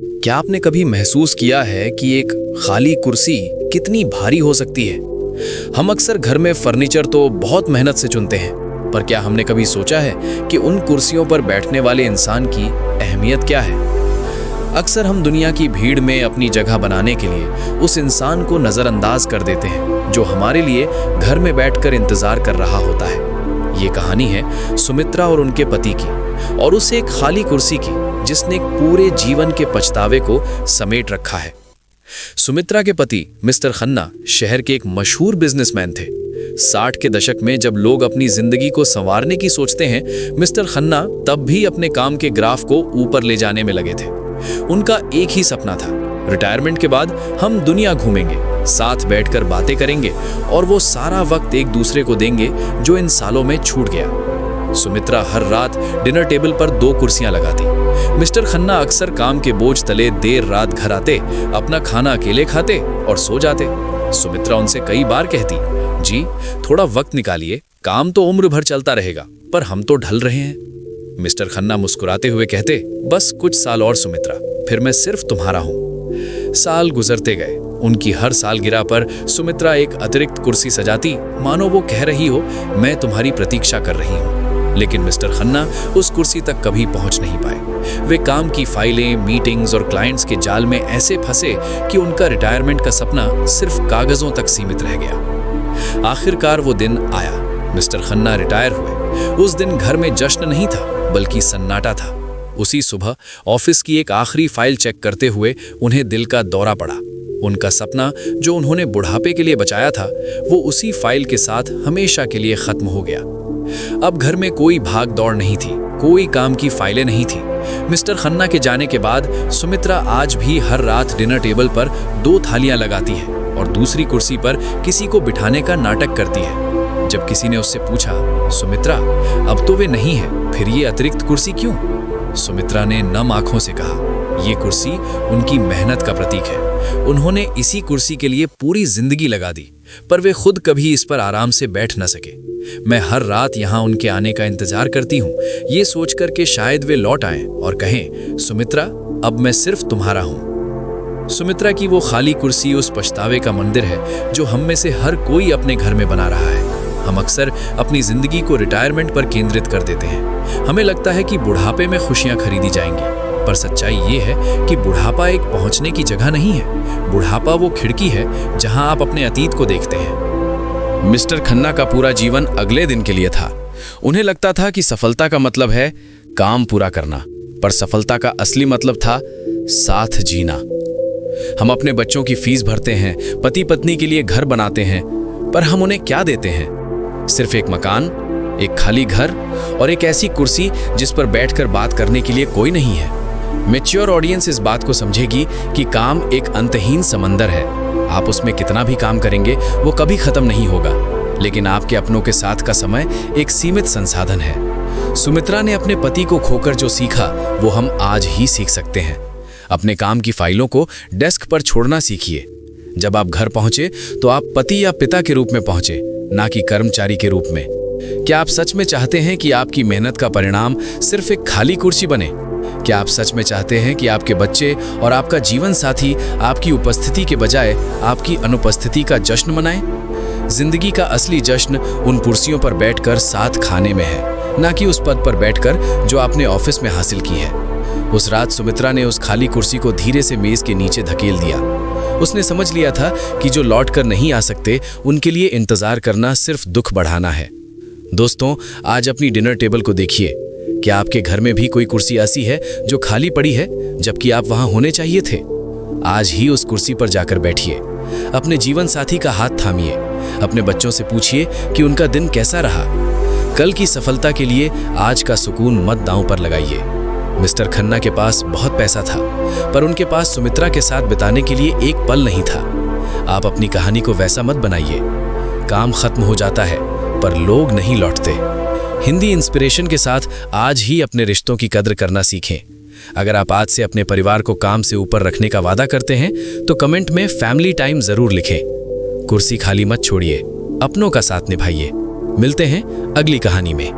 क्या आपने कभी महसूस किया है कि एक खाली कुर्सी कितनी भारी हो सकती है? हम अक्सर घर में फर्नीचर तो बहुत मेहनत से चुनते हैं, पर क्या हमने कभी सोचा है कि उन कुर्सियों पर बैठने वाले इंसान की अहमियत क्या है? अक्सर हम दुनिया की भीड़ में अपनी जगह बनाने के लिए उस इंसान को नज़रअंदाज कर देते हैं जो हमारे लिए घर में बैठकर इंतजार कर रहा होता है। ये कहानी है सुमित्रा और उनके पति की, और उस एक खाली कुर्सी की जिसने एक पूरे जीवन के पछतावे को समेट रखा है। सुमित्रा के पति मिस्टर खन्ना शहर के एक मशहूर बिजनेसमैन थे। 60 के दशक में जब लोग अपनी जिंदगी को संवारने की सोचते हैं, मिस्टर खन्ना तब भी अपने काम के ग्राफ को ऊपर ले जाने में लगे थे। उनका एक ही सपना था, रिटायरमेंट के बाद हम दुनिया घूमेंगे, साथ बैठकर बातें करेंगे और वो सारा वक्त एक दूसरे को देंगे जो इन सालों में छूट गया। सुमित्रा हर रात डिनर टेबल पर 2 कुर्सियां लगाती। मिस्टर खन्ना अक्सर काम के बोझ तले देर रात घर आते, अपना खाना अकेले खाते और सो जाते। सुमित्रा उनसे कई बार कहती, जी थोड़ा वक्त निकालिए, काम तो उम्र भर चलता रहेगा, पर हम तो ढल रहे हैं। मिस्टर खन्ना मुस्कुराते हुए कहते, बस कुछ साल और सुमित्रा, फिर मैं सिर्फ तुम्हारा हूं। साल गुजरते गए। उनकी हर सालगिरह पर सुमित्रा एक अतिरिक्त कुर्सी सजाती, मानो वो कह रही हो, मैं तुम्हारी प्रतीक्षा कर रही हूं। लेकिन मिस्टर खन्ना उस कुर्सी तक कभी पहुंच नहीं पाए। वे काम की फाइलें, मीटिंग्स और क्लाइंट्स के जाल में ऐसे फंसे कि उनका रिटायरमेंट का सपना सिर्फ कागजों तक सीमित रह गया। आखिरकार वो दिन आया। मिस्टर खन्ना रिटायर हुए। उस दिन घर में जश्न नहीं था, बल्कि सन्नाटा था। उसी सुबह ऑफिस की एक आखिरी फाइल चेक करते हुए उन्हें दिल का दौरा पड़ा। उनका सपना जो उन्होंने बुढ़ापे के लिए बचाया था, वो उसी फाइल के साथ हमेशा के लिए खत्म हो गया। अब घर में कोई भाग दौड़ नहीं थी, कोई काम की फाइलें नहीं थी। मिस्टर खन्ना के जाने के बाद सुमित्रा आज भी हर रात डिनर टेबल पर 2 थालियां लगाती है और दूसरी कुर्सी पर किसी को बिठाने का नाटक करती है। जब किसी ने उससे पूछा, सुमित्रा अब तो वे नहीं है, फिर ये अतिरिक्त कुर्सी क्यों? सुमित्रा ने नम आंखों से कहा, ये कुर्सी उनकी मेहनत का प्रतीक है। उन्होंने इसी कुर्सी के लिए पूरी जिंदगी लगा दी, पर वे खुद कभी इस पर आराम से बैठ न सके। मैं हर रात यहाँ उनके आने का इंतजार करती हूँ, ये सोचकर कि शायद वे लौट आएं और कहें, सुमित्रा अब मैं सिर्फ तुम्हारा हूँ। सुमित्रा की वो खाली कुर्सी उस पछतावे का मंदिर है जो हम में से हर कोई अपने घर में बना रहा है। हम अक्सर अपनी जिंदगी को रिटायरमेंट पर केंद्रित कर देते हैं। हमें लगता है कि बुढ़ापे में खुशियां खरीदी जाएंगी, पर सच्चाई ये है कि बुढ़ापा एक पहुंचने की जगह नहीं है। बुढ़ापा वो खिड़की है जहां आप अपने अतीत को देखते हैं। मिस्टर खन्ना का पूरा जीवन अगले दिन के लिए था। उन्हें लगता था कि सफलता का मतलब है काम पूरा करना, पर सफलता का असली मतलब था साथ जीना। हम अपने बच्चों की फीस भरते हैं, पति पत्नी के लिए घर बनाते हैं, पर हम उन्हें क्या देते हैं? सिर्फ एक मकान, एक खाली घर और एक ऐसी कुर्सी जिस पर बैठकर बात करने के लिए कोई नहीं है। मैच्योर ऑडियंस इस बात को समझेगी कि काम एक अंतहीन समंदर है। आप उसमें कितना भी काम करेंगे वो कभी खत्म नहीं होगा, लेकिन आपके अपनों के साथ का समय एक सीमित संसाधन है। सुमित्रा ने अपने पति को खोकर जो सीखा वो हम आज ही सीख सकते हैं। अपने काम की फाइलों को डेस्क पर छोड़ना सीखिए। जब आप घर पहुंचे तो आप पति या पिता के रूप में पहुंचे, ना कि कर्मचारी के रूप में। क्या आप सच में चाहते हैं कि आपकी मेहनत का परिणाम सिर्फ एक खाली कुर्सी बने? क्या आप सच में चाहते हैं कि आपके बच्चे और आपका जीवन साथी आपकी उपस्थिति के बजाय आपकी अनुपस्थिति का जश्न मनाएं? जिंदगी का असली जश्न उन कुर्सियों पर बैठकर साथ खाने में है, ना कि उस पद पर बैठकर जो आपने ऑफिस में हासिल की है। उस रात सुमित्रा ने उस खाली कुर्सी को धीरे से मेज के नीचे धकेल दिया। उसने समझ लिया था कि जो लौट कर नहीं आ सकते उनके लिए इंतजार करना सिर्फ दुख बढ़ाना है। दोस्तों, आज अपनी डिनर टेबल को देखिए। क्या आपके घर में भी कोई कुर्सी ऐसी है जो खाली पड़ी है, जबकि आप वहां होने चाहिए थे? आज ही उस कुर्सी पर जाकर बैठिए। अपने जीवन साथी का हाथ थामिए। अपने बच्चों से पूछिए कि उनका दिन कैसा रहा। कल की सफलता के लिए आज का सुकून मत दांव पर लगाइए। मिस्टर खन्ना के पास बहुत पैसा था, पर उनके पास सुमित्रा के साथ बिताने के लिए एक पल नहीं था। आप अपनी कहानी को वैसा मत बनाइए। काम खत्म हो जाता है, पर लोग नहीं लौटते। हिंदी इंस्पिरेशन के साथ आज ही अपने रिश्तों की कद्र करना सीखें। अगर आप आज से अपने परिवार को काम से ऊपर रखने का वादा करते हैं तो कमेंट में फैमिली टाइम जरूर लिखें। कुर्सी खाली मत छोड़िए, अपनों का साथ निभाइए। मिलते हैं अगली कहानी में।